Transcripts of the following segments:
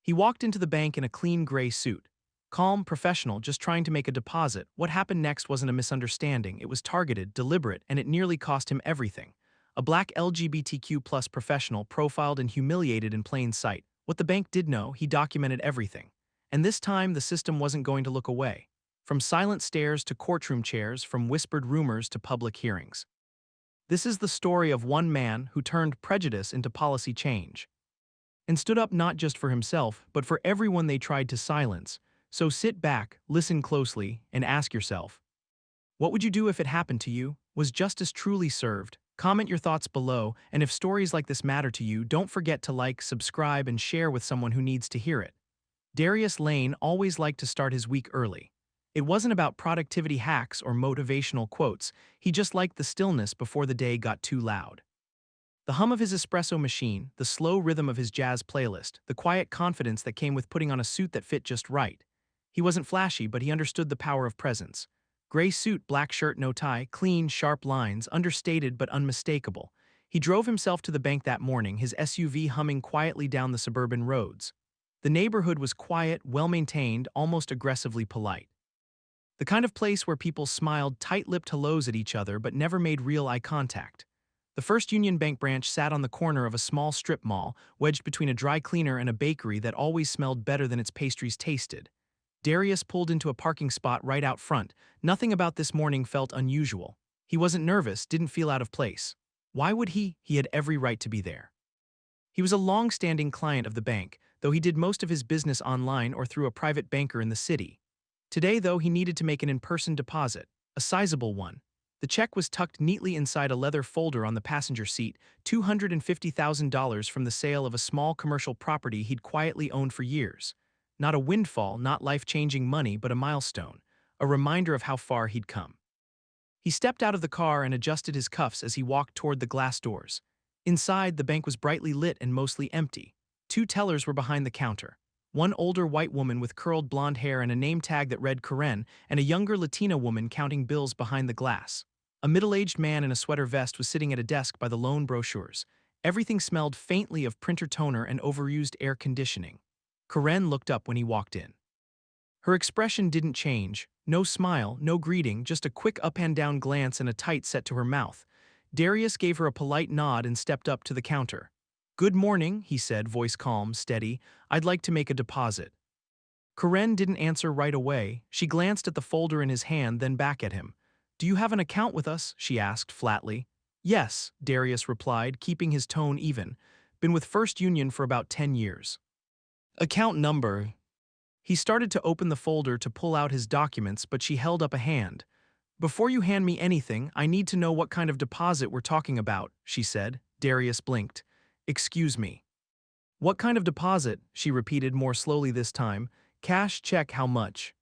He walked into the bank in a clean gray suit. Calm, professional, just trying to make a deposit. What happened next wasn't a misunderstanding. It was targeted, deliberate, and it nearly cost him everything. A black LGBTQ plus professional profiled and humiliated in plain sight. What the bank did know, he documented everything. And this time, the system wasn't going to look away. From silent stares to courtroom chairs, from whispered rumors to public hearings. This is the story of one man who turned prejudice into policy change. And stood up not just for himself, but for everyone they tried to silence. So sit back, listen closely, and ask yourself, what would you do if it happened to you? Was justice truly served? Comment your thoughts below, and if stories like this matter to you, don't forget to like, subscribe, and share with someone who needs to hear it. Darius Lane always liked to start his week early. It wasn't about productivity hacks or motivational quotes, he just liked the stillness before the day got too loud. The hum of his espresso machine, the slow rhythm of his jazz playlist, the quiet confidence that came with putting on a suit that fit just right. He wasn't flashy, but he understood the power of presence. Gray suit, black shirt, no tie, clean, sharp lines, understated but unmistakable. He drove himself to the bank that morning, his SUV humming quietly down the suburban roads. The neighborhood was quiet, well-maintained, almost aggressively polite. The kind of place where people smiled tight-lipped hellos at each other but never made real eye contact. The First Union Bank branch sat on the corner of a small strip mall, wedged between a dry cleaner and a bakery that always smelled better than its pastries tasted. Darius pulled into a parking spot right out front. Nothing about this morning felt unusual. He wasn't nervous, didn't feel out of place. Why would he? He had every right to be there. He was a long-standing client of the bank, though he did most of his business online or through a private banker in the city. Today, though, he needed to make an in-person deposit, a sizable one. The check was tucked neatly inside a leather folder on the passenger seat, $250,000 from the sale of a small commercial property he'd quietly owned for years. Not a windfall, not life-changing money, but a milestone, a reminder of how far he'd come. He stepped out of the car and adjusted his cuffs as he walked toward the glass doors. Inside, the bank was brightly lit and mostly empty. Two tellers were behind the counter. One older white woman with curled blonde hair and a name tag that read Karen, and a younger Latina woman counting bills behind the glass. A middle-aged man in a sweater vest was sitting at a desk by the loan brochures. Everything smelled faintly of printer toner and overused air conditioning. Karen looked up when he walked in. Her expression didn't change. No smile, no greeting, just a quick up-and-down glance and a tight set to her mouth. Darius gave her a polite nod and stepped up to the counter. "Good morning," he said, voice calm, steady. "I'd like to make a deposit." Karen didn't answer right away. She glanced at the folder in his hand, then back at him. "Do you have an account with us?" she asked flatly. "Yes," Darius replied, keeping his tone even. "Been with First Union for about 10 years. "Account number." He started to open the folder to pull out his documents, but she held up a hand. "Before you hand me anything, I need to know what kind of deposit we're talking about," she said. Darius blinked. "Excuse me." "What kind of deposit?" she repeated more slowly this time. "Cash, check, how much?"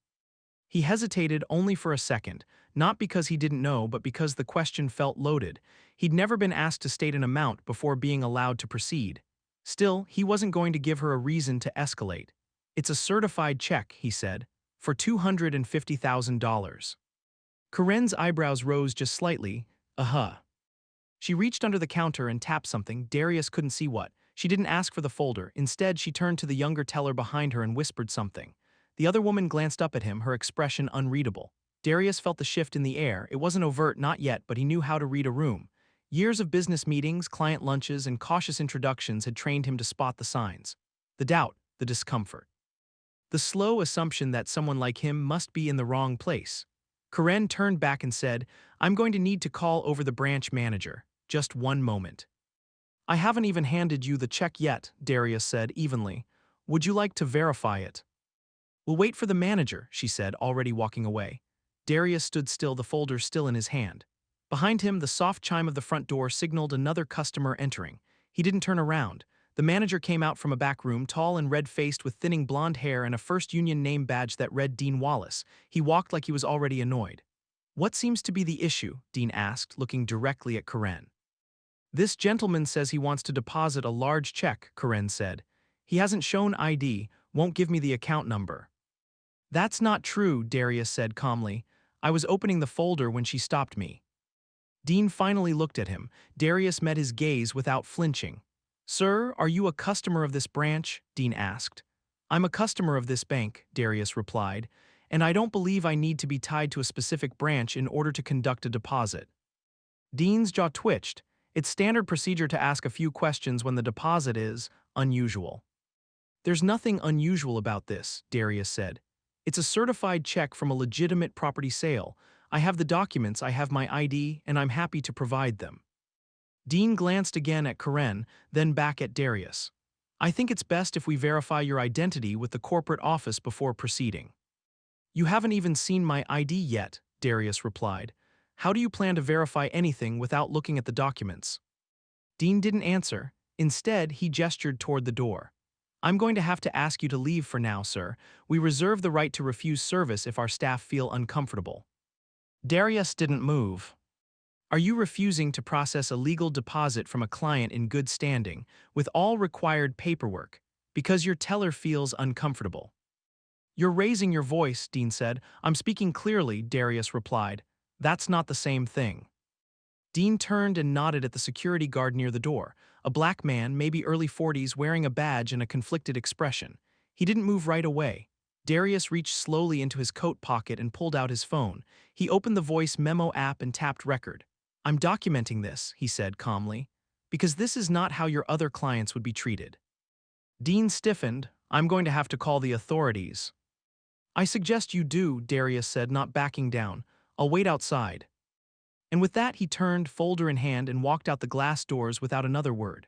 He hesitated only for a second, not because he didn't know, but because the question felt loaded. He'd never been asked to state an amount before being allowed to proceed. Still, he wasn't going to give her a reason to escalate. "It's a certified check," he said, "for $250,000. Karen's eyebrows rose just slightly. She reached under the counter and tapped something. Darius couldn't see what. She didn't ask for the folder. Instead, she turned to the younger teller behind her and whispered something. The other woman glanced up at him, her expression unreadable. Darius felt the shift in the air. It wasn't overt, not yet, but he knew how to read a room. Years of business meetings, client lunches, and cautious introductions had trained him to spot the signs. The doubt, the discomfort. The slow assumption that someone like him must be in the wrong place. Karen turned back and said, "I'm going to need to call over the branch manager. Just one moment." "I haven't even handed you the check yet," Darius said evenly. "Would you like to verify it?" "We'll wait for the manager," she said, already walking away. Darius stood still, the folder still in his hand. Behind him, the soft chime of the front door signaled another customer entering. He didn't turn around. The manager came out from a back room, tall and red-faced with thinning blonde hair and a First Union name badge that read Dean Wallace. He walked like he was already annoyed. "What seems to be the issue?" Dean asked, looking directly at Karen. "This gentleman says he wants to deposit a large check," Karen said. "He hasn't shown ID, won't give me the account number." "That's not true," Darius said calmly. "I was opening the folder when she stopped me." Dean finally looked at him. Darius met his gaze without flinching. "Sir, are you a customer of this branch?" Dean asked. I'm a customer of this bank, Darius replied, and I don't believe I need to be tied to a specific branch in order to conduct a deposit. Dean's jaw twitched. It's standard procedure to ask a few questions when the deposit is unusual. There's nothing unusual about this, Darius said. It's a certified check from a legitimate property sale. I have the documents, I have my ID, and I'm happy to provide them. Dean glanced again at Karen, then back at Darius. I think it's best if we verify your identity with the corporate office before proceeding. You haven't even seen my ID yet, Darius replied. How do you plan to verify anything without looking at the documents? Dean didn't answer. Instead, he gestured toward the door. I'm going to have to ask you to leave for now, sir. We reserve the right to refuse service if our staff feel uncomfortable. Darius didn't move. Are you refusing to process a legal deposit from a client in good standing, with all required paperwork, because your teller feels uncomfortable? You're raising your voice, Dean said. I'm speaking clearly, Darius replied. That's not the same thing. Dean turned and nodded at the security guard near the door, a black man, maybe early 40s, wearing a badge and a conflicted expression. He didn't move right away. Darius reached slowly into his coat pocket and pulled out his phone. He opened the voice memo app and tapped record. I'm documenting this, he said calmly, because this is not how your other clients would be treated. Dean stiffened. I'm going to have to call the authorities. I suggest you do, Darius said, not backing down. I'll wait outside. And with that, he turned, folder in hand, and walked out the glass doors without another word.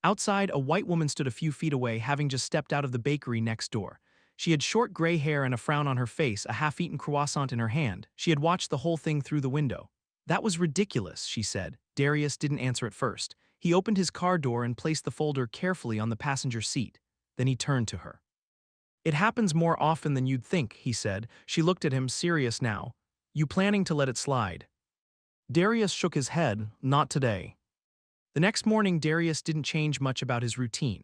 Outside, a white woman stood a few feet away, having just stepped out of the bakery next door. She had short gray hair and a frown on her face, a half-eaten croissant in her hand. She had watched the whole thing through the window. That was ridiculous, she said. Darius didn't answer at first. He opened his car door and placed the folder carefully on the passenger seat. Then he turned to her. It happens more often than you'd think, he said. She looked at him, serious now. You planning to let it slide? Darius shook his head. Not today. The next morning, Darius didn't change much about his routine.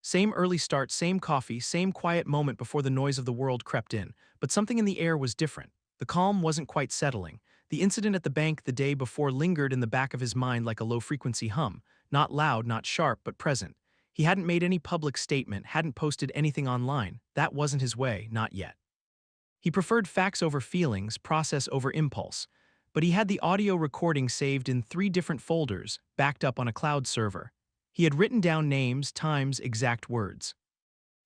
Same early start, same coffee, same quiet moment before the noise of the world crept in, but something in the air was different. The calm wasn't quite settling. The incident at the bank the day before lingered in the back of his mind like a low-frequency hum, not loud, not sharp, but present. He hadn't made any public statement, hadn't posted anything online. That wasn't his way, not yet. He preferred facts over feelings, process over impulse. But he had the audio recording saved in 3 different folders, backed up on a cloud server. He had written down names, times, exact words.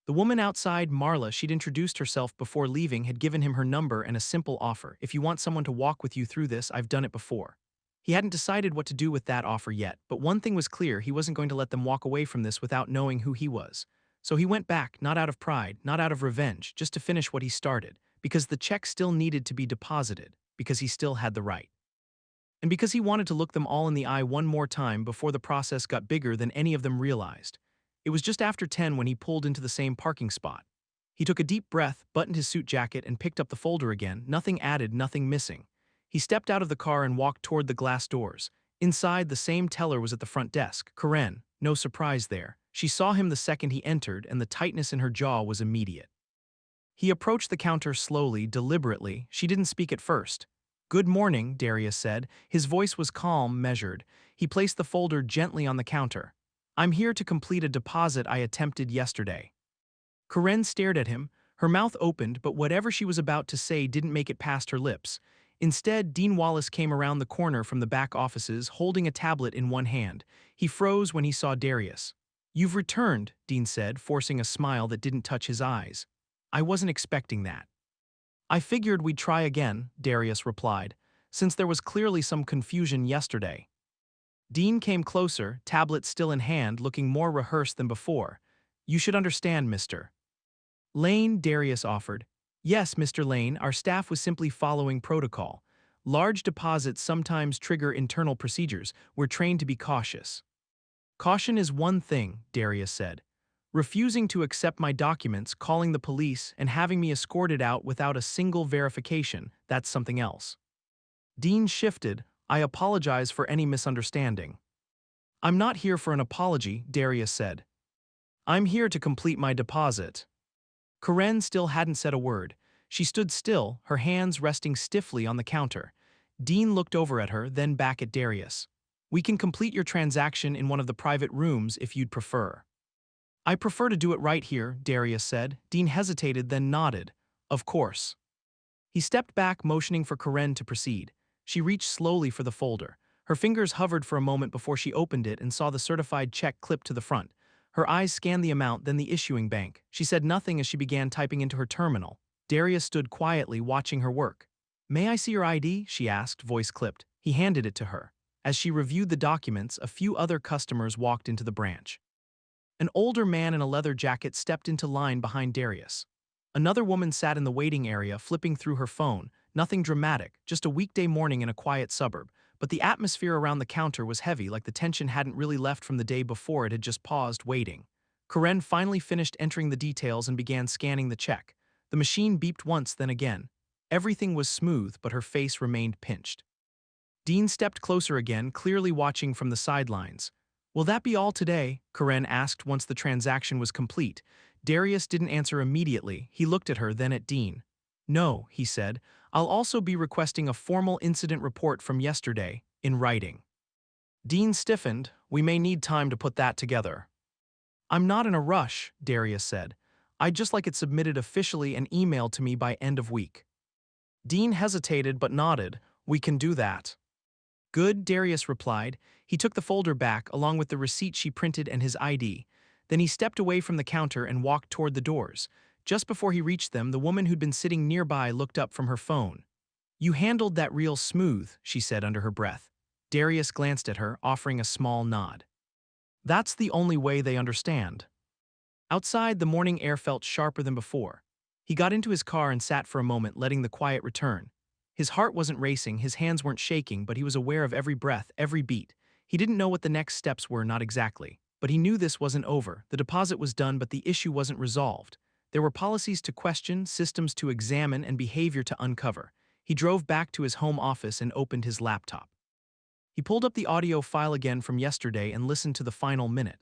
The woman outside, Marla, she'd introduced herself before leaving, had given him her number and a simple offer. If you want someone to walk with you through this, I've done it before. He hadn't decided what to do with that offer yet, but one thing was clear, he wasn't going to let them walk away from this without knowing who he was. So he went back, not out of pride, not out of revenge, just to finish what he started, because the check still needed to be deposited, because he still had the right. And because he wanted to look them all in the eye one more time before the process got bigger than any of them realized. It was just after 10 when he pulled into the same parking spot. He took a deep breath, buttoned his suit jacket, and picked up the folder again, nothing added, nothing missing. He stepped out of the car and walked toward the glass doors. Inside, the same teller was at the front desk, Karen. No surprise there. She saw him the second he entered, and the tightness in her jaw was immediate. He approached the counter slowly, deliberately. She didn't speak at first. Good morning, Darius said. His voice was calm, measured. He placed the folder gently on the counter. I'm here to complete a deposit I attempted yesterday. Karen stared at him. Her mouth opened, but whatever she was about to say didn't make it past her lips. Instead, Dean Wallace came around the corner from the back offices, holding a tablet in one hand. He froze when he saw Darius. You've returned, Dean said, forcing a smile that didn't touch his eyes. I wasn't expecting that. I figured we'd try again, Darius replied, since there was clearly some confusion yesterday. Dean came closer, tablet still in hand, looking more rehearsed than before. You should understand, Mr. Lane, Darius offered. Yes, Mr. Lane, our staff was simply following protocol. Large deposits sometimes trigger internal procedures. We're trained to be cautious. Caution is one thing, Darius said. Refusing to accept my documents, calling the police, and having me escorted out without a single verification, that's something else. Dean shifted. I apologize for any misunderstanding. I'm not here for an apology, Darius said. I'm here to complete my deposit. Karen still hadn't said a word. She stood still, her hands resting stiffly on the counter. Dean looked over at her, then back at Darius. We can complete your transaction in one of the private rooms if you'd prefer. I prefer to do it right here, Darius said. Dean hesitated, then nodded. Of course. He stepped back, motioning for Karen to proceed. She reached slowly for the folder. Her fingers hovered for a moment before she opened it and saw the certified check clipped to the front. Her eyes scanned the amount, then the issuing bank. She said nothing as she began typing into her terminal. Darius stood quietly, watching her work. May I see your ID? She asked, voice clipped. He handed it to her. As she reviewed the documents, a few other customers walked into the branch. An older man in a leather jacket stepped into line behind Darius. Another woman sat in the waiting area, flipping through her phone. Nothing dramatic, just a weekday morning in a quiet suburb. But the atmosphere around the counter was heavy, like the tension hadn't really left from the day before. It had just paused, waiting. Karen finally finished entering the details and began scanning the check. The machine beeped once, then again. Everything was smooth, but her face remained pinched. Dean stepped closer again, clearly watching from the sidelines. Will that be all today? Karen asked once the transaction was complete. Darius didn't answer immediately. He looked at her, then at Dean. No, he said. I'll also be requesting a formal incident report from yesterday, in writing. Dean stiffened. We may need time to put that together. I'm not in a rush, Darius said. I'd just like it submitted officially and emailed to me by end of week. Dean hesitated but nodded. We can do that. Good, Darius replied. He took the folder back, along with the receipt she printed and his ID. Then he stepped away from the counter and walked toward the doors. Just before he reached them, the woman who'd been sitting nearby looked up from her phone. You handled that real smooth, she said under her breath. Darius glanced at her, offering a small nod. That's the only way they understand. Outside, the morning air felt sharper than before. He got into his car and sat for a moment, letting the quiet return. His heart wasn't racing, his hands weren't shaking, but he was aware of every breath, every beat. He didn't know what the next steps were, not exactly. But he knew this wasn't over. The deposit was done, but the issue wasn't resolved. There were policies to question, systems to examine, and behavior to uncover. He drove back to his home office and opened his laptop. He pulled up the audio file again from yesterday and listened to the final minute.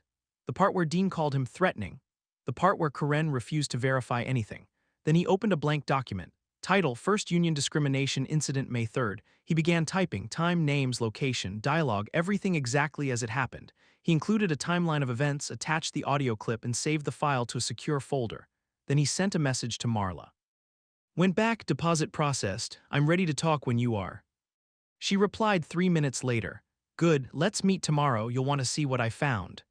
The part where Dean called him threatening. The part where Karen refused to verify anything. Then he opened a blank document. Title, First Union Discrimination Incident, May 3rd. He began typing, time, names, location, dialogue, everything exactly as it happened. He included a timeline of events, attached the audio clip, and saved the file to a secure folder. Then he sent a message to Marla. Went back, deposit processed. I'm ready to talk when you are. She replied 3 minutes later. Good, let's meet tomorrow, you'll want to see what I found.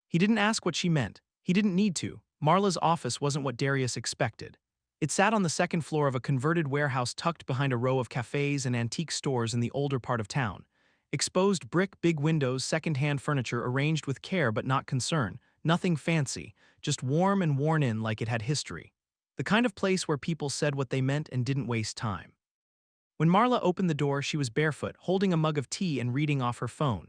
He didn't ask what she meant. He didn't need to. Marla's office wasn't what Darius expected. It sat on the second floor of a converted warehouse tucked behind a row of cafes and antique stores in the older part of town. Exposed brick, big windows, second-hand furniture arranged with care but not concern. Nothing fancy, just warm and worn in like it had history. The kind of place where people said what they meant and didn't waste time. When Marla opened the door, she was barefoot, holding a mug of tea and reading off her phone.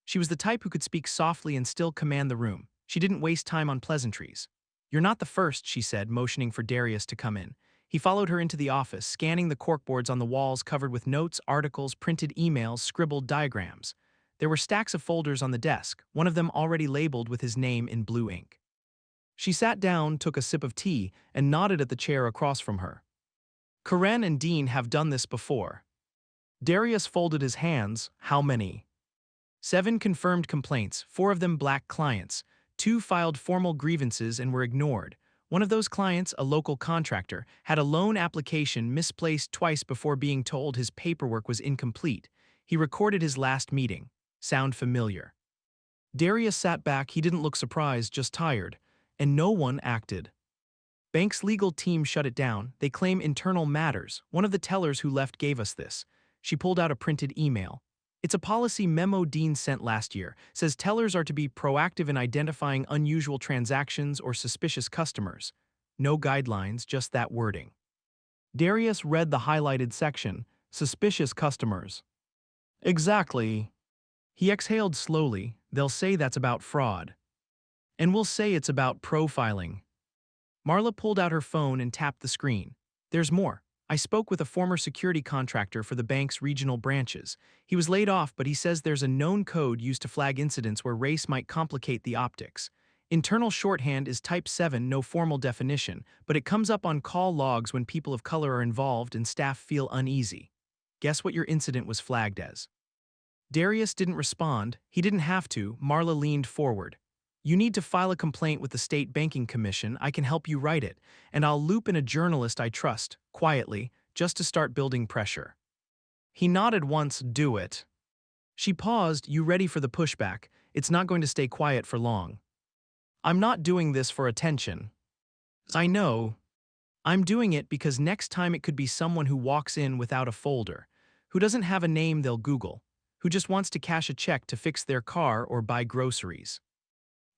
She was the type who could speak softly and still command the room. She didn't waste time on pleasantries. You're not the first, she said, motioning for Darius to come in. He followed her into the office, scanning the corkboards on the walls covered with notes, articles, printed emails, scribbled diagrams. There were stacks of folders on the desk, one of them already labeled with his name in blue ink. She sat down, took a sip of tea, and nodded at the chair across from her. Karen and Dean have done this before. Darius folded his hands. How many? 7 confirmed complaints, 4 of them black clients. 2 filed formal grievances and were ignored. One of those clients, a local contractor, had a loan application misplaced twice before being told his paperwork was incomplete. He recorded his last meeting. Sound familiar? Darius sat back. He didn't look surprised, just tired. And no one acted. Bank's legal team shut it down. They claim internal matters. One of the tellers who left gave us this. She pulled out a printed email. It's a policy memo Dean sent last year. Says tellers are to be proactive in identifying unusual transactions or suspicious customers. No guidelines, just that wording. Darius read the highlighted section, suspicious customers. Exactly. He exhaled slowly. They'll say that's about fraud. And we'll say it's about profiling. Marla pulled out her phone and tapped the screen. There's more. I spoke with a former security contractor for the bank's regional branches. He was laid off, but he says there's a known code used to flag incidents where race might complicate the optics. Internal shorthand is Type 7, no formal definition, but it comes up on call logs when people of color are involved and staff feel uneasy. Guess what your incident was flagged as? Darius didn't respond. He didn't have to. Marla leaned forward. You need to file a complaint with the State Banking Commission. I can help you write it, and I'll loop in a journalist I trust, quietly, just to start building pressure." He nodded once. "Do it." She paused. "You ready for the pushback? It's not going to stay quiet for long." "I'm not doing this for attention." "I know. I'm doing it because next time it could be someone who walks in without a folder, who doesn't have a name they'll Google, who just wants to cash a check to fix their car or buy groceries."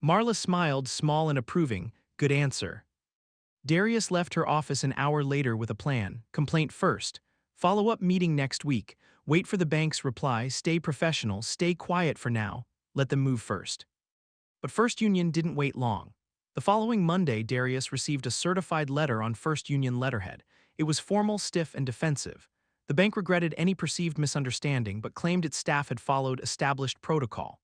Marla smiled, small and approving. "Good answer." Darius left her office an hour later with a plan. Complaint first. Follow-up meeting next week. Wait for the bank's reply. Stay professional. Stay quiet for now. Let them move first. But First Union didn't wait long. The following Monday, Darius received a certified letter on First Union letterhead. It was formal, stiff, and defensive. The bank regretted any perceived misunderstanding but claimed its staff had followed established protocol.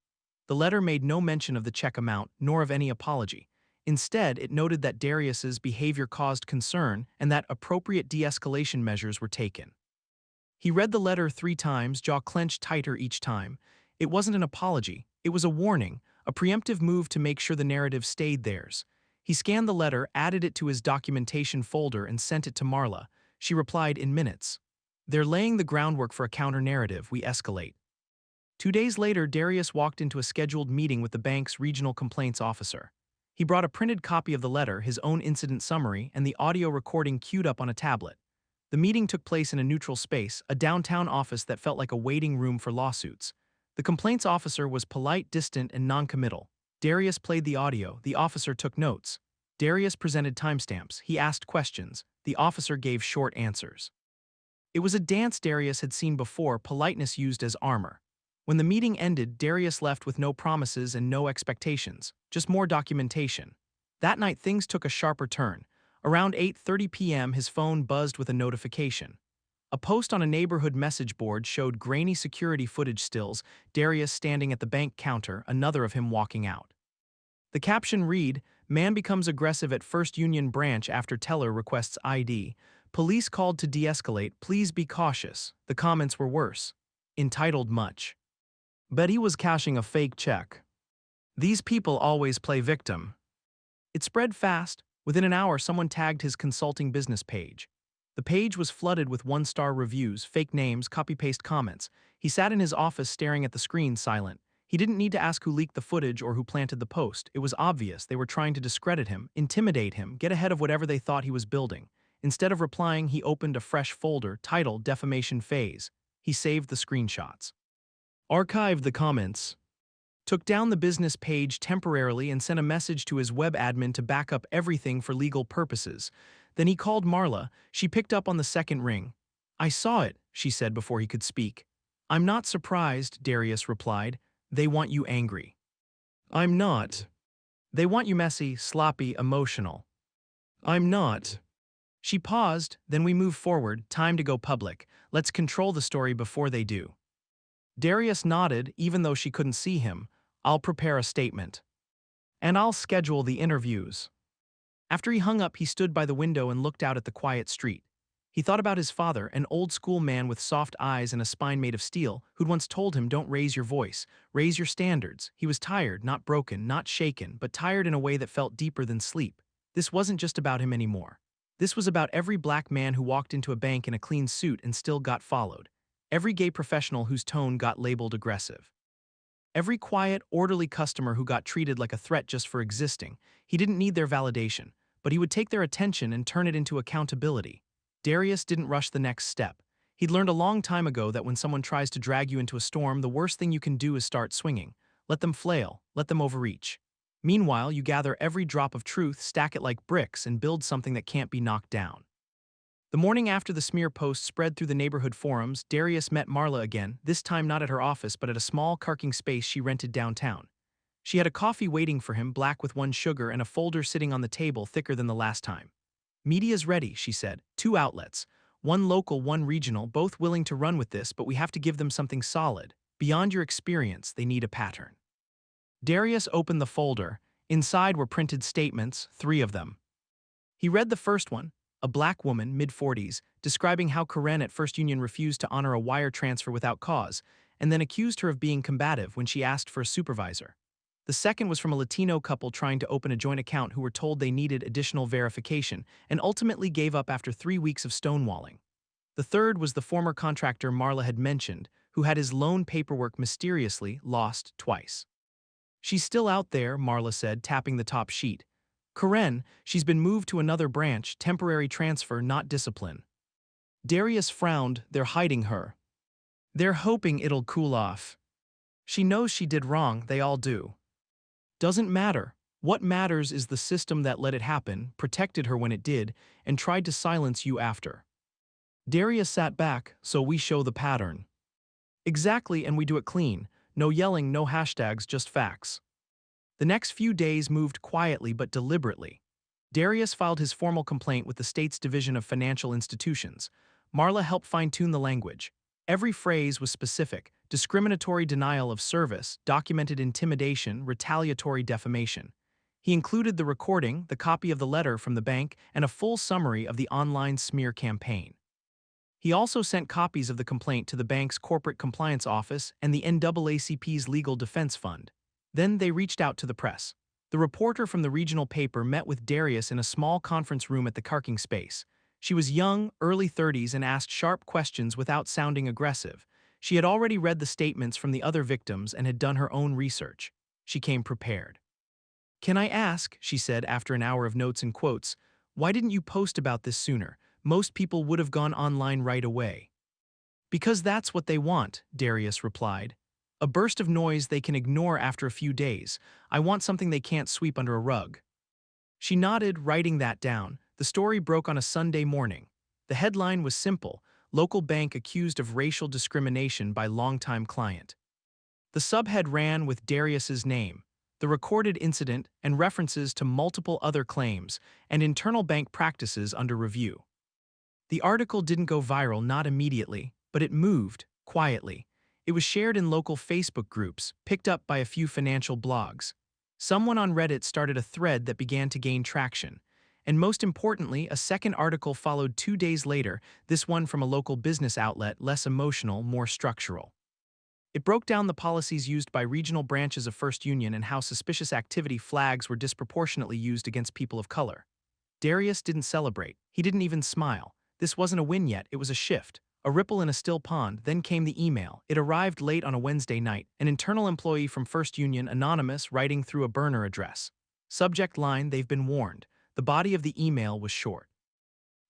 The letter made no mention of the check amount nor of any apology. Instead, it noted that Darius's behavior caused concern and that appropriate de-escalation measures were taken. He read the letter 3 times, jaw clenched tighter each time. It wasn't an apology, it was a warning, a preemptive move to make sure the narrative stayed theirs. He scanned the letter, added it to his documentation folder, and sent it to Marla. She replied in minutes. "They're laying the groundwork for a counter-narrative. We escalate." 2 days later, Darius walked into a scheduled meeting with the bank's regional complaints officer. He brought a printed copy of the letter, his own incident summary, and the audio recording queued up on a tablet. The meeting took place in a neutral space, a downtown office that felt like a waiting room for lawsuits. The complaints officer was polite, distant, and non-committal. Darius played the audio. The officer took notes. Darius presented timestamps. He asked questions. The officer gave short answers. It was a dance Darius had seen before, politeness used as armor. When the meeting ended, Darius left with no promises and no expectations, just more documentation. That night, things took a sharper turn. Around 8:30 p.m., his phone buzzed with a notification. A post on a neighborhood message board showed grainy security footage stills, Darius standing at the bank counter, another of him walking out. The caption read, "Man becomes aggressive at First Union branch after teller requests ID. Police called to de-escalate. Please be cautious." The comments were worse. Entitled much. "Bet he was cashing a fake check. These people always play victim." It spread fast. Within an hour, someone tagged his consulting business page. The page was flooded with 1-star reviews, fake names, copy-paste comments. He sat in his office staring at the screen, silent. He didn't need to ask who leaked the footage or who planted the post. It was obvious they were trying to discredit him, intimidate him, get ahead of whatever they thought he was building. Instead of replying, he opened a fresh folder titled Defamation Phase. He saved the screenshots. Archived the comments. Took down the business page temporarily and sent a message to his web admin to back up everything for legal purposes. Then he called Marla. She picked up on the second ring. "I saw it," she said before he could speak. "I'm not surprised," Darius replied. "They want you angry." "I'm not." "They want you messy, sloppy, emotional." "I'm not." She paused. "Then we move forward. Time to go public. Let's control the story before they do." Darius nodded, even though she couldn't see him. "I'll prepare a statement. And I'll schedule the interviews." After he hung up, he stood by the window and looked out at the quiet street. He thought about his father, an old-school man with soft eyes and a spine made of steel, who'd once told him, "Don't raise your voice, raise your standards." He was tired, not broken, not shaken, but tired in a way that felt deeper than sleep. This wasn't just about him anymore. This was about every black man who walked into a bank in a clean suit and still got followed. Every gay professional whose tone got labeled aggressive. Every quiet, orderly customer who got treated like a threat just for existing. He didn't need their validation, but he would take their attention and turn it into accountability. Darius didn't rush the next step. He'd learned a long time ago that when someone tries to drag you into a storm, the worst thing you can do is start swinging. Let them flail, let them overreach. Meanwhile, you gather every drop of truth, stack it like bricks, and build something that can't be knocked down. The morning after the smear post spread through the neighborhood forums, Darius met Marla again, this time not at her office but at a small, carking space she rented downtown. She had a coffee waiting for him, black with 1 sugar, and a folder sitting on the table thicker than the last time. "Media's ready," she said. 2 outlets. 1 local, 1 regional, both willing to run with this, but we have to give them something solid. Beyond your experience, they need a pattern." Darius opened the folder. Inside were printed statements, 3 of them. He read the first one. A black woman, mid-40s, describing how Karen at First Union refused to honor a wire transfer without cause, and then accused her of being combative when she asked for a supervisor. The second was from a Latino couple trying to open a joint account who were told they needed additional verification and ultimately gave up after 3 weeks of stonewalling. The third was the former contractor Marla had mentioned, who had his loan paperwork mysteriously lost twice. "She's still out there," Marla said, tapping the top sheet. "Karen, she's been moved to another branch, temporary transfer, not discipline." Darius frowned. "They're hiding her. They're hoping it'll cool off. She knows she did wrong, they all do. Doesn't matter. What matters is the system that let it happen, protected her when it did, and tried to silence you after." Darius sat back. "So we show the pattern." "Exactly, and we do it clean. No yelling, no hashtags, just facts." The next few days moved quietly but deliberately. Darius filed his formal complaint with the state's Division of Financial Institutions. Marla helped fine-tune the language. Every phrase was specific: discriminatory denial of service, documented intimidation, retaliatory defamation. He included the recording, the copy of the letter from the bank, and a full summary of the online smear campaign. He also sent copies of the complaint to the bank's corporate compliance office and the NAACP's Legal Defense Fund. Then they reached out to the press. The reporter from the regional paper met with Darius in a small conference room at the parking space. She was young, early 30s, and asked sharp questions without sounding aggressive. She had already read the statements from the other victims and had done her own research. She came prepared. "Can I ask," she said after an hour of notes and quotes, "why didn't you post about this sooner? Most people would have gone online right away." "Because that's what they want," Darius replied. "A burst of noise they can ignore after a few days. I want something they can't sweep under a rug." She nodded, writing that down. The story broke on a Sunday morning. The headline was simple: "Local bank accused of racial discrimination by longtime client." The subhead ran with Darius's name, the recorded incident, and references to multiple other claims and internal bank practices under review. The article didn't go viral, not immediately, but it moved, quietly. It was shared in local Facebook groups, picked up by a few financial blogs. Someone on Reddit started a thread that began to gain traction. And most importantly, a second article followed 2 days later, this one from a local business outlet, less emotional, more structural. It broke down the policies used by regional branches of First Union and how suspicious activity flags were disproportionately used against people of color. Darius didn't celebrate. He didn't even smile. This wasn't a win yet, it was a shift. A ripple in a still pond. Then came the email. It arrived late on a Wednesday night. An internal employee from First Union, anonymous, writing through a burner address. Subject line: "They've been warned." The body of the email was short.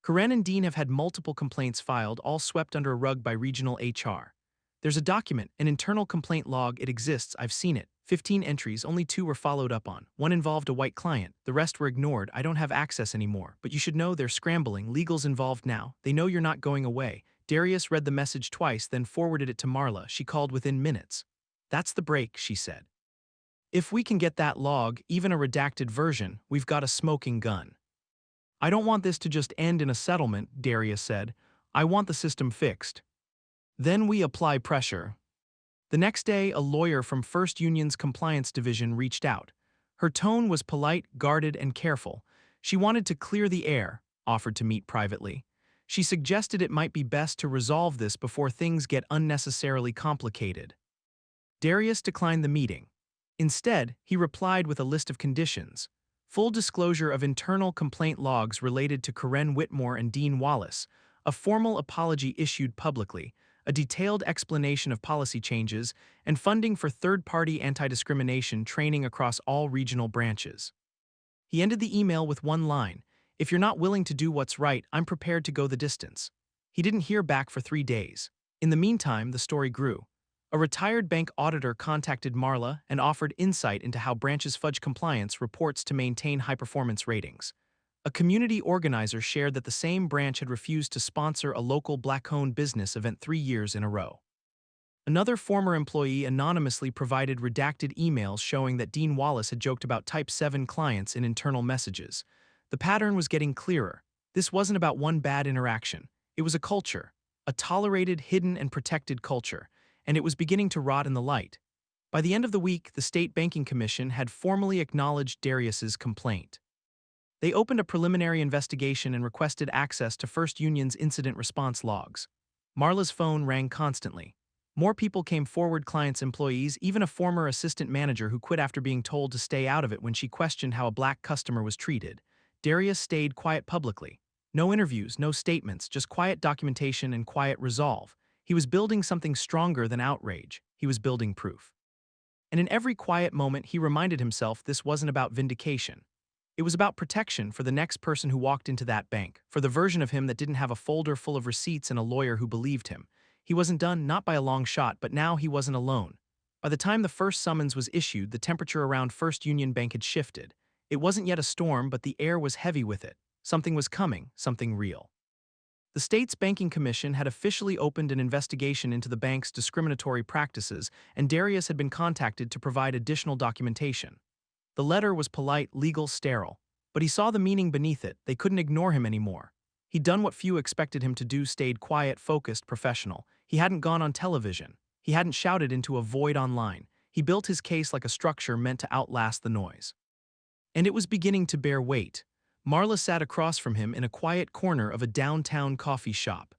"Karen and Dean have had multiple complaints filed, all swept under a rug by regional HR. There's a document, an internal complaint log. It exists, I've seen it. 15 entries, only 2 were followed up on. One involved a white client, the rest were ignored. I don't have access anymore, but you should know they're scrambling. Legal's involved now. They know you're not going away." Darius read the message twice, then forwarded it to Marla. She called within minutes. "That's the break," she said. "If we can get that log, even a redacted version, we've got a smoking gun." "I don't want this to just end in a settlement," Darius said. "I want the system fixed. Then we apply pressure." The next day, a lawyer from First Union's compliance division reached out. Her tone was polite, guarded, and careful. She wanted to clear the air, offered to meet privately. She suggested it might be best to resolve this before things get unnecessarily complicated. Darius declined the meeting. Instead, he replied with a list of conditions: full disclosure of internal complaint logs related to Karen Whitmore and Dean Wallace, a formal apology issued publicly, a detailed explanation of policy changes, and funding for third-party anti-discrimination training across all regional branches. He ended the email with one line: "If you're not willing to do what's right, I'm prepared to go the distance." He didn't hear back for 3 days. In the meantime, the story grew. A retired bank auditor contacted Marla and offered insight into how branches fudge compliance reports to maintain high-performance ratings. A community organizer shared that the same branch had refused to sponsor a local Black-owned business event 3 years in a row. Another former employee anonymously provided redacted emails showing that Dean Wallace had joked about Type 7 clients in internal messages. The pattern was getting clearer. This wasn't about one bad interaction. It was a culture, a tolerated, hidden, and protected culture, and it was beginning to rot in the light. By the end of the week, the State Banking Commission had formally acknowledged Darius's complaint. They opened a preliminary investigation and requested access to First Union's incident response logs. Marla's phone rang constantly. More people came forward, clients, employees, even a former assistant manager who quit after being told to stay out of it when she questioned how a black customer was treated. Darius stayed quiet publicly. No interviews, no statements, just quiet documentation and quiet resolve. He was building something stronger than outrage. He was building proof. And in every quiet moment, he reminded himself this wasn't about vindication. It was about protection for the next person who walked into that bank, for the version of him that didn't have a folder full of receipts and a lawyer who believed him. He wasn't done, not by a long shot, but now he wasn't alone. By the time the first summons was issued, the temperature around First Union Bank had shifted. It wasn't yet a storm, but the air was heavy with it. Something was coming, something real. The state's banking commission had officially opened an investigation into the bank's discriminatory practices, and Darius had been contacted to provide additional documentation. The letter was polite, legal, sterile, but he saw the meaning beneath it. They couldn't ignore him anymore. He'd done what few expected him to do, stayed quiet, focused, professional. He hadn't gone on television. He hadn't shouted into a void online. He built his case like a structure meant to outlast the noise. And it was beginning to bear weight. Marla sat across from him in a quiet corner of a downtown coffee shop.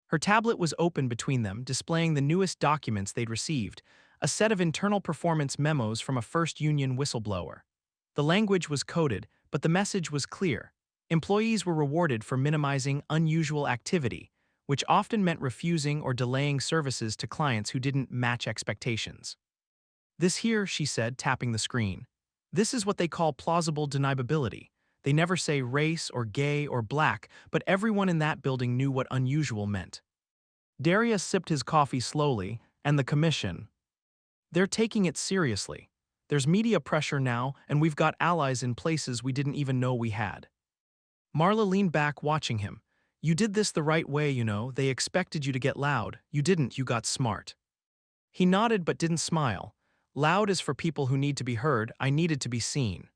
Her tablet was open between them, displaying the newest documents they'd received, a set of internal performance memos from a First Union whistleblower. The language was coded, but the message was clear. Employees were rewarded for minimizing unusual activity, which often meant refusing or delaying services to clients who didn't match expectations. This here, she said, tapping the screen. This is what they call plausible deniability. They never say race or gay or black, but everyone in that building knew what unusual meant. Darius sipped his coffee slowly, and the commission. They're taking it seriously. There's media pressure now, and we've got allies in places we didn't even know we had. Marla leaned back, watching him. You did this the right way, you know. They expected you to get loud. You didn't, you got smart. He nodded but didn't smile. Loud is for people who need to be heard. I needed to be seen.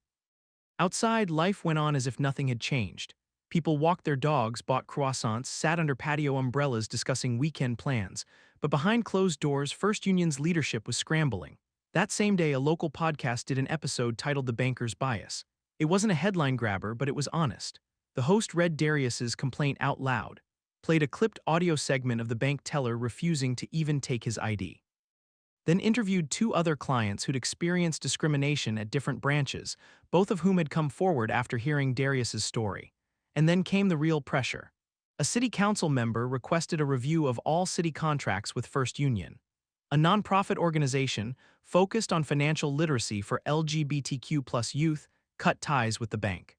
Outside, life went on as if nothing had changed. People walked their dogs, bought croissants, sat under patio umbrellas discussing weekend plans. But behind closed doors, First Union's leadership was scrambling. That same day, a local podcast did an episode titled The Banker's Bias. It wasn't a headline grabber, but it was honest. The host read Darius's complaint out loud, played a clipped audio segment of the bank teller refusing to even take his ID. Then interviewed two other clients who'd experienced discrimination at different branches, both of whom had come forward after hearing Darius's story. And then came the real pressure. A city council member requested a review of all city contracts with First Union, a nonprofit organization focused on financial literacy for LGBTQ+ youth, cut ties with the bank.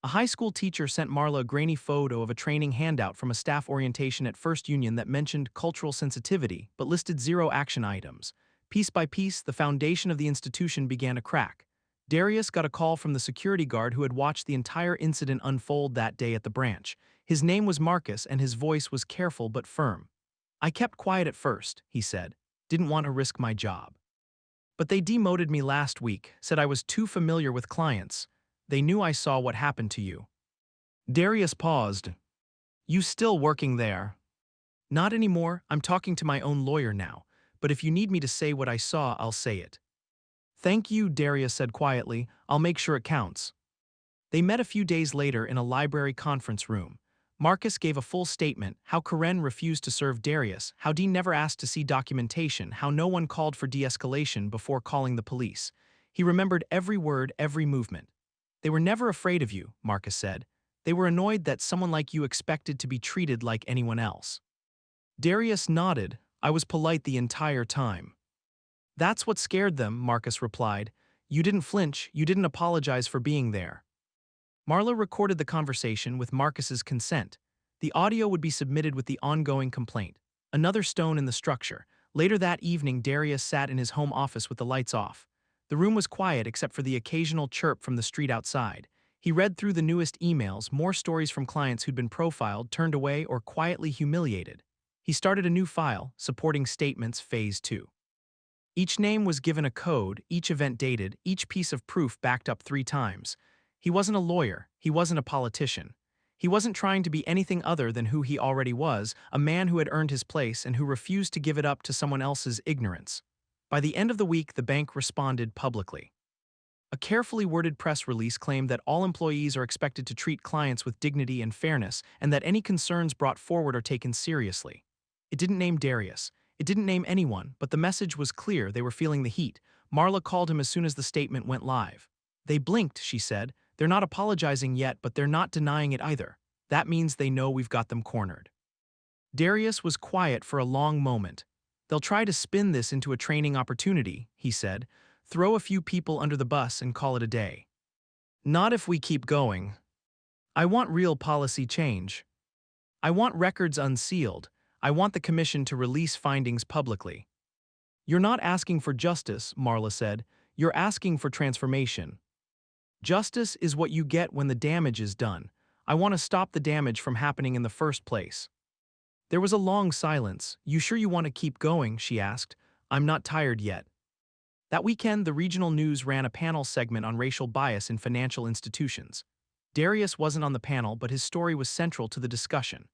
A high school teacher sent Marla a grainy photo of a training handout from a staff orientation at First Union that mentioned cultural sensitivity but listed 0 action items. Piece by piece, the foundation of the institution began to crack. Darius got a call from the security guard who had watched the entire incident unfold that day at the branch. His name was Marcus, and his voice was careful but firm. I kept quiet at first, he said. Didn't want to risk my job. But they demoted me last week, said I was too familiar with clients. They knew I saw what happened to you. Darius paused. You still working there? Not anymore. I'm talking to my own lawyer now. But if you need me to say what I saw, I'll say it. Thank you, Darius said quietly. I'll make sure it counts. They met a few days later in a library conference room. Marcus gave a full statement, how Karen refused to serve Darius, how Dean never asked to see documentation, how no one called for de-escalation before calling the police. He remembered every word, every movement. They were never afraid of you, Marcus said. They were annoyed that someone like you expected to be treated like anyone else. Darius nodded. I was polite the entire time. That's what scared them, Marcus replied. You didn't flinch, you didn't apologize for being there. Marla recorded the conversation with Marcus's consent. The audio would be submitted with the ongoing complaint. Another stone in the structure. Later that evening, Darius sat in his home office with the lights off. The room was quiet except for the occasional chirp from the street outside. He read through the newest emails, more stories from clients who'd been profiled, turned away, or quietly humiliated. He started a new file, supporting statements phase 2. Each name was given a code, each event dated, each piece of proof backed up 3 times. He wasn't a lawyer, he wasn't a politician. He wasn't trying to be anything other than who he already was, a man who had earned his place and who refused to give it up to someone else's ignorance. By the end of the week, the bank responded publicly. A carefully worded press release claimed that all employees are expected to treat clients with dignity and fairness, and that any concerns brought forward are taken seriously. It didn't name Darius. It didn't name anyone, but the message was clear. They were feeling the heat. Marla called him as soon as the statement went live. They blinked, she said. They're not apologizing yet, but they're not denying it either. That means they know we've got them cornered. Darius was quiet for a long moment. They'll try to spin this into a training opportunity, he said. Throw a few people under the bus and call it a day. Not if we keep going. I want real policy change. I want records unsealed. I want the commission to release findings publicly. You're not asking for justice, Marla said. You're asking for transformation. Justice is what you get when the damage is done. I want to stop the damage from happening in the first place. There was a long silence. You sure you want to keep going? She asked. I'm not tired yet. That weekend, the regional news ran a panel segment on racial bias in financial institutions. Darius wasn't on the panel, but his story was central to the discussion.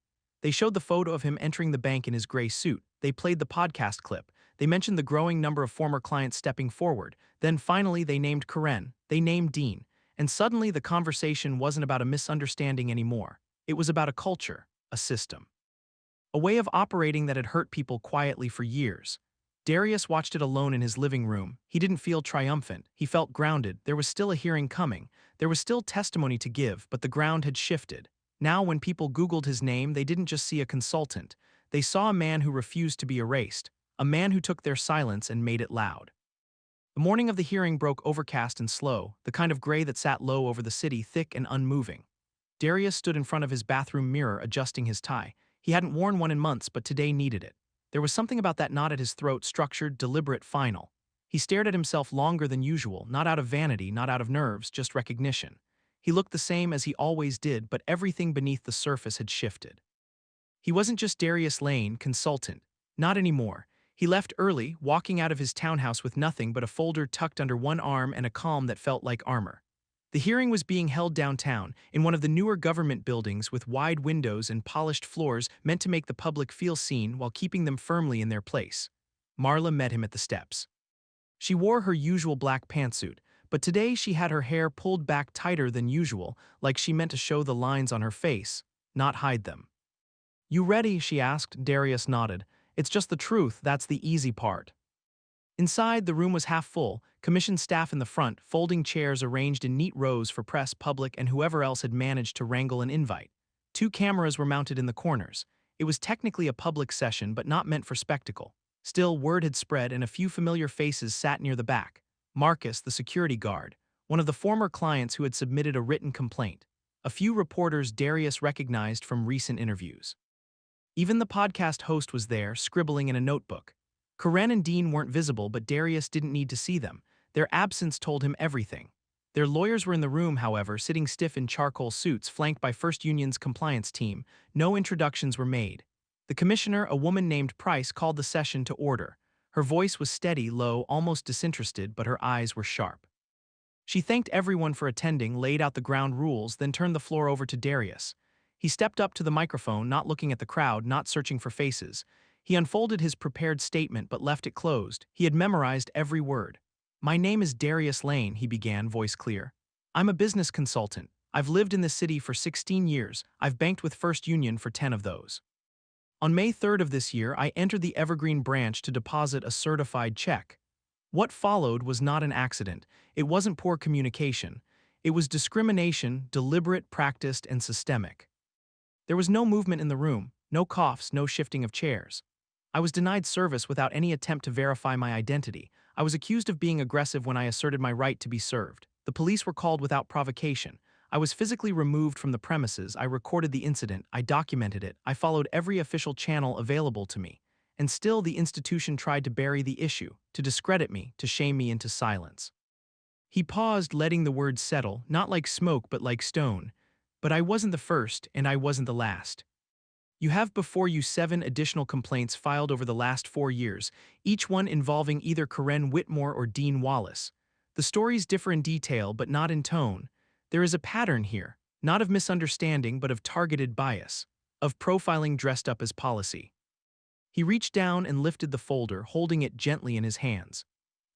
They showed the photo of him entering the bank in his gray suit. They played the podcast clip. They mentioned the growing number of former clients stepping forward. Then finally they named Karen. They named Dean. And suddenly the conversation wasn't about a misunderstanding anymore. It was about a culture, a system. A way of operating that had hurt people quietly for years. Darius watched it alone in his living room. He didn't feel triumphant. He felt grounded. There was still a hearing coming. There was still testimony to give, but the ground had shifted. Now when people Googled his name, they didn't just see a consultant. They saw a man who refused to be erased. A man who took their silence and made it loud. The morning of the hearing broke overcast and slow, the kind of gray that sat low over the city, thick and unmoving. Darius stood in front of his bathroom mirror adjusting his tie. He hadn't worn one in months, but today needed it. There was something about that knot at his throat, structured, deliberate, final. He stared at himself longer than usual, not out of vanity, not out of nerves, just recognition. He looked the same as he always did, but everything beneath the surface had shifted. He wasn't just Darius Lane, consultant. Not anymore. He left early, walking out of his townhouse with nothing but a folder tucked under one arm and a calm that felt like armor. The hearing was being held downtown, in one of the newer government buildings with wide windows and polished floors meant to make the public feel seen while keeping them firmly in their place. Marla met him at the steps. She wore her usual black pantsuit, but today she had her hair pulled back tighter than usual, like she meant to show the lines on her face, not hide them. You ready? She asked. Darius nodded. It's just the truth, that's the easy part. Inside, the room was half full, commission staff in the front, folding chairs arranged in neat rows for press, public, and whoever else had managed to wrangle an invite. 2 cameras were mounted in the corners. It was technically a public session, but not meant for spectacle. Still, word had spread and a few familiar faces sat near the back. Marcus, the security guard, one of the former clients who had submitted a written complaint. A few reporters Darius recognized from recent interviews. Even the podcast host was there, scribbling in a notebook. Karen and Dean weren't visible, but Darius didn't need to see them. Their absence told him everything. Their lawyers were in the room, however, sitting stiff in charcoal suits, flanked by First Union's compliance team. No introductions were made. The commissioner, a woman named Price, called the session to order. Her voice was steady, low, almost disinterested, but her eyes were sharp. She thanked everyone for attending, laid out the ground rules, then turned the floor over to Darius. He stepped up to the microphone, not looking at the crowd, not searching for faces. He unfolded his prepared statement but left it closed. He had memorized every word. My name is Darius Lane, he began, voice clear. I'm a business consultant. I've lived in this city for 16 years. I've banked with First Union for 10 of those. On May 3rd of this year, I entered the Evergreen branch to deposit a certified check. What followed was not an accident. It wasn't poor communication. It was discrimination, deliberate, practiced, and systemic. There was no movement in the room, no coughs, no shifting of chairs. I was denied service without any attempt to verify my identity. I was accused of being aggressive when I asserted my right to be served. The police were called without provocation. I was physically removed from the premises. I recorded the incident. I documented it. I followed every official channel available to me. And still the institution tried to bury the issue, to discredit me, to shame me into silence. He paused, letting the words settle, not like smoke but like stone. But I wasn't the first, and I wasn't the last. You have before you 7 additional complaints filed over the last 4 years, each one involving either Karen Whitmore or Dean Wallace. The stories differ in detail but not in tone. There is a pattern here, not of misunderstanding but of targeted bias, of profiling dressed up as policy. He reached down and lifted the folder, holding it gently in his hands.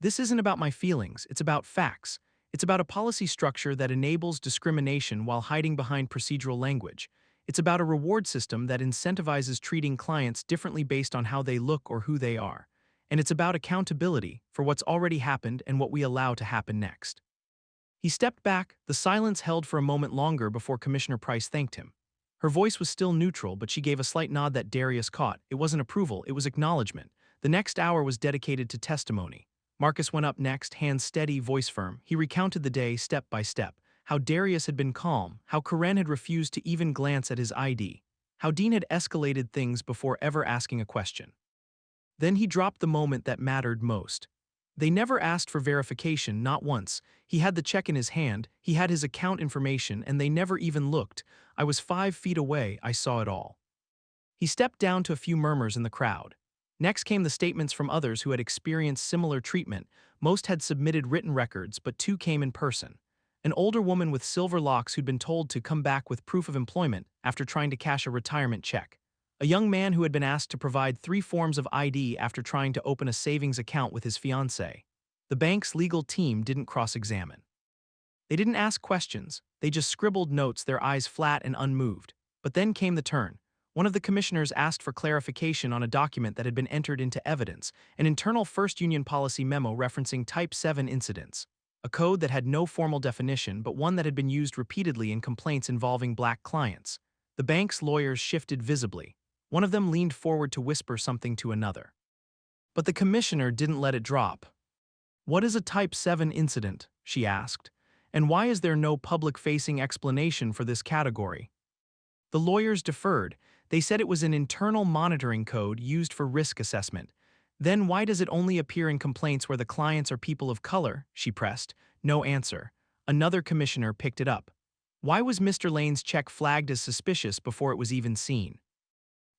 This isn't about my feelings, it's about facts. It's about a policy structure that enables discrimination while hiding behind procedural language. It's about a reward system that incentivizes treating clients differently based on how they look or who they are. And it's about accountability for what's already happened and what we allow to happen next. He stepped back, the silence held for a moment longer before Commissioner Price thanked him. Her voice was still neutral, but she gave a slight nod that Darius caught. It wasn't approval, it was acknowledgement. The next hour was dedicated to testimony. Marcus went up next, hands steady, voice firm. He recounted the day step by step. How Darius had been calm, how Karen had refused to even glance at his ID, how Dean had escalated things before ever asking a question. Then he dropped the moment that mattered most. They never asked for verification, not once. He had the check in his hand, he had his account information, and they never even looked. I was 5 feet away, I saw it all. He stepped down to a few murmurs in the crowd. Next came the statements from others who had experienced similar treatment. Most had submitted written records, but 2 came in person. An older woman with silver locks who'd been told to come back with proof of employment after trying to cash a retirement check. A young man who had been asked to provide 3 forms of ID after trying to open a savings account with his fiancée. The bank's legal team didn't cross-examine. They didn't ask questions, they just scribbled notes, their eyes flat and unmoved. But then came the turn. One of the commissioners asked for clarification on a document that had been entered into evidence, an internal First Union policy memo referencing Type 7 incidents. A code that had no formal definition, but one that had been used repeatedly in complaints involving black clients. The bank's lawyers shifted visibly. One of them leaned forward to whisper something to another. But the commissioner didn't let it drop. "What is a Type 7 incident?" she asked. "And why is there no public-facing explanation for this category?" The lawyers deferred. They said it was an internal monitoring code used for risk assessment. "Then why does it only appear in complaints where the clients are people of color?" she pressed. No answer. Another commissioner picked it up. "Why was Mr. Lane's check flagged as suspicious before it was even seen?"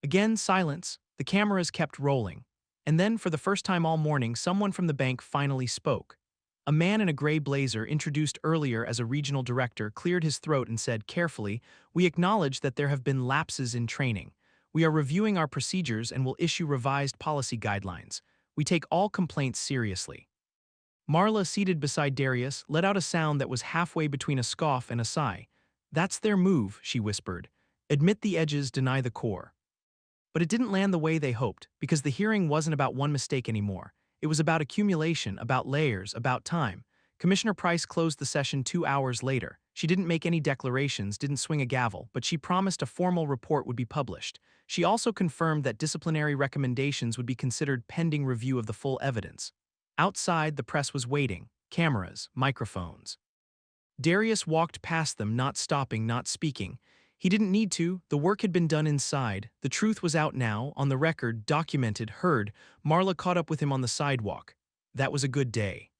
Again, silence. The cameras kept rolling. And then, for the first time all morning, someone from the bank finally spoke. A man in a gray blazer, introduced earlier as a regional director, cleared his throat and said carefully, "We acknowledge that there have been lapses in training. We are reviewing our procedures and will issue revised policy guidelines. We take all complaints seriously." Marla, seated beside Darius, let out a sound that was halfway between a scoff and a sigh. "That's their move," she whispered. "Admit the edges, deny the core." But it didn't land the way they hoped, because the hearing wasn't about one mistake anymore. It was about accumulation, about layers, about time. Commissioner Price closed the session 2 hours later. She didn't make any declarations, didn't swing a gavel, but she promised a formal report would be published. She also confirmed that disciplinary recommendations would be considered pending review of the full evidence. Outside, the press was waiting. Cameras, microphones. Darius walked past them, not stopping, not speaking. He didn't need to. The work had been done inside. The truth was out now, on the record, documented, heard. Marla caught up with him on the sidewalk. "That was a good day."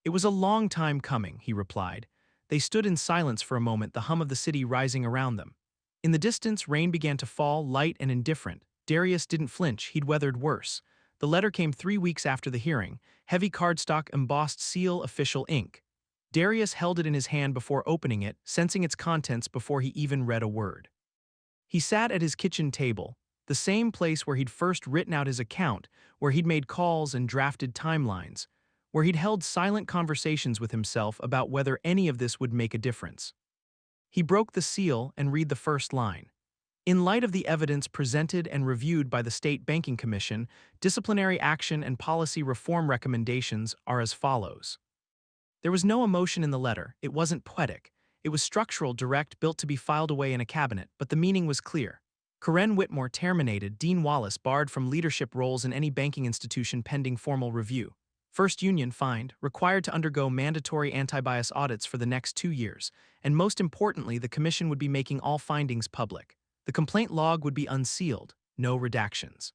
"It was a long time coming," he replied. They stood in silence for a moment, the hum of the city rising around them. In the distance, rain began to fall, light and indifferent. Darius didn't flinch, he'd weathered worse. The letter came 3 weeks after the hearing. Heavy cardstock, embossed seal, official ink. Darius held it in his hand before opening it, sensing its contents before he even read a word. He sat at his kitchen table, the same place where he'd first written out his account, where he'd made calls and drafted timelines, where he'd held silent conversations with himself about whether any of this would make a difference. He broke the seal and read the first line. "In light of the evidence presented and reviewed by the State Banking Commission, disciplinary action and policy reform recommendations are as follows." There was no emotion in the letter. It wasn't poetic. It was structural, direct, built to be filed away in a cabinet, but the meaning was clear. Karen Whitmore terminated, Dean Wallace barred from leadership roles in any banking institution pending formal review. First Union fined, required to undergo mandatory anti-bias audits for the next 2 years, and most importantly, the commission would be making all findings public. The complaint log would be unsealed, no redactions.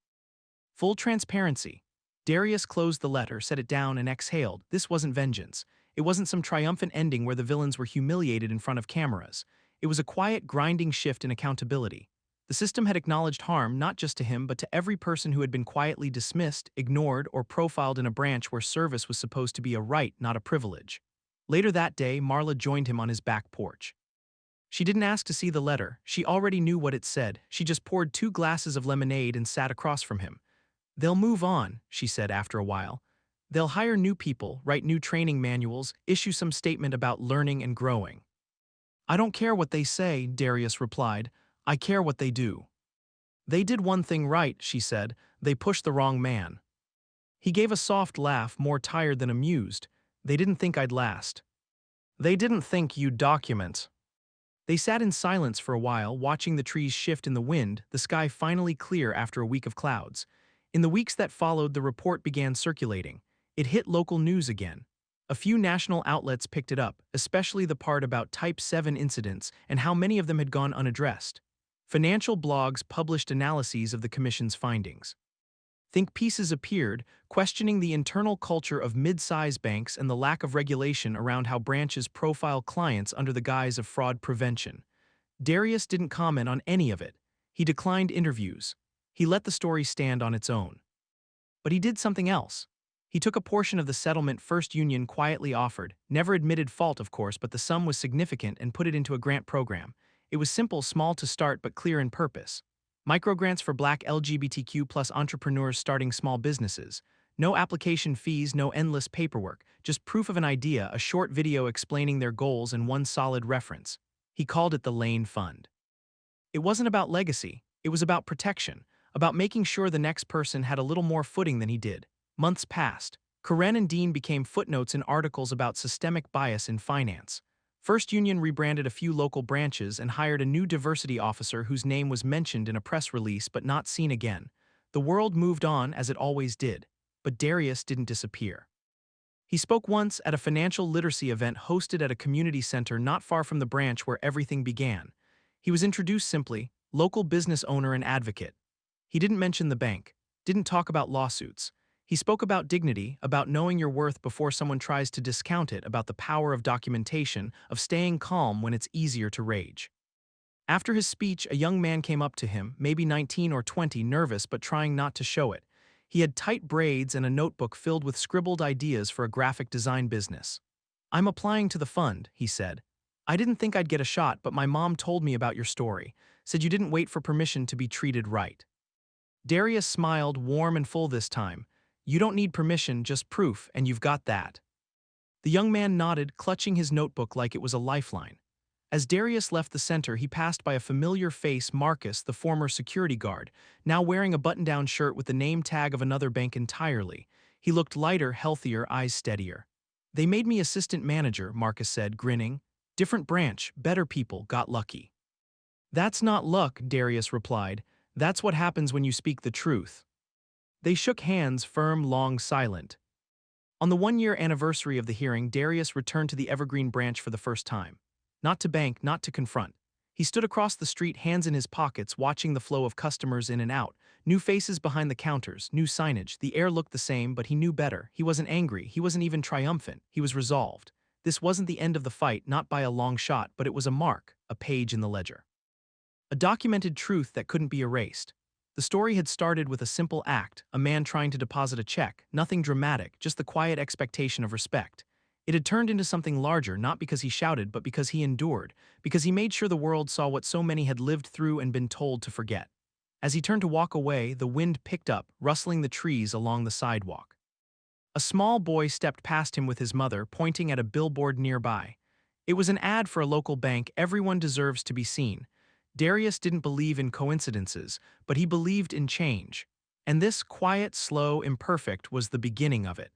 Full transparency. Darius closed the letter, set it down, and exhaled. This wasn't vengeance. It wasn't some triumphant ending where the villains were humiliated in front of cameras. It was a quiet, grinding shift in accountability. The system had acknowledged harm not just to him but to every person who had been quietly dismissed, ignored, or profiled in a branch where service was supposed to be a right, not a privilege. Later that day, Marla joined him on his back porch. She didn't ask to see the letter. She already knew what it said. She just poured 2 glasses of lemonade and sat across from him. "They'll move on," she said after a while. "They'll hire new people, write new training manuals, issue some statement about learning and growing." "I don't care what they say," Darius replied. I care what they do. They did one thing right, she said. They pushed the wrong man. He gave a soft laugh, more tired than amused. They didn't think I'd last. They didn't think you'd document. They sat in silence for a while, watching the trees shift in the wind, the sky finally clear after a week of clouds. In the weeks that followed, the report began circulating. It hit local news again. A few national outlets picked it up, especially the part about Type 7 incidents and how many of them had gone unaddressed. Financial blogs published analyses of the commission's findings. Think pieces appeared, questioning the internal culture of mid-size banks and the lack of regulation around how branches profile clients under the guise of fraud prevention. Darius didn't comment on any of it. He declined interviews. He let the story stand on its own. But he did something else. He took a portion of the settlement First Union quietly offered, never admitted fault of course, but the sum was significant, and put it into a grant program. It was simple, small to start, but clear in purpose. Microgrants for Black LGBTQ plus entrepreneurs starting small businesses. No application fees, no endless paperwork, just proof of an idea, a short video explaining their goals, and one solid reference. He called it the Lane Fund. It wasn't about legacy, it was about protection, about making sure the next person had a little more footing than he did. Months passed. Karen and Dean became footnotes in articles about systemic bias in finance. First Union rebranded a few local branches and hired a new diversity officer whose name was mentioned in a press release but not seen again. The world moved on as it always did, but Darius didn't disappear. He spoke once at a financial literacy event hosted at a community center not far from the branch where everything began. He was introduced simply, local business owner and advocate. He didn't mention the bank, didn't talk about lawsuits. He spoke about dignity, about knowing your worth before someone tries to discount it, about the power of documentation, of staying calm when it's easier to rage. After his speech, a young man came up to him, maybe 19 or 20, nervous but trying not to show it. He had tight braids and a notebook filled with scribbled ideas for a graphic design business. "I'm applying to the fund," he said. "I didn't think I'd get a shot, but my mom told me about your story, said you didn't wait for permission to be treated right." Darius smiled, warm and full this time. "You don't need permission, just proof, and you've got that." The young man nodded, clutching his notebook like it was a lifeline. As Darius left the center, he passed by a familiar face, Marcus, the former security guard, now wearing a button-down shirt with the name tag of another bank entirely. He looked lighter, healthier, eyes steadier. "They made me assistant manager," Marcus said, grinning. "Different branch, better people, got lucky." "That's not luck," Darius replied. "That's what happens when you speak the truth." They shook hands, firm, long, silent. On the one-year anniversary of the hearing, Darius returned to the Evergreen branch for the first time. Not to bank, not to confront. He stood across the street, hands in his pockets, watching the flow of customers in and out. New faces behind the counters, new signage. The air looked the same, but he knew better. He wasn't angry, he wasn't even triumphant. He was resolved. This wasn't the end of the fight, not by a long shot, but it was a mark, a page in the ledger. A documented truth that couldn't be erased. The story had started with a simple act, a man trying to deposit a check, nothing dramatic, just the quiet expectation of respect. It had turned into something larger, not because he shouted, but because he endured, because he made sure the world saw what so many had lived through and been told to forget. As he turned to walk away, the wind picked up, rustling the trees along the sidewalk. A small boy stepped past him with his mother, pointing at a billboard nearby. It was an ad for a local bank. Everyone deserves to be seen. Darius didn't believe in coincidences, but he believed in change. And this, quiet, slow, imperfect, was the beginning of it.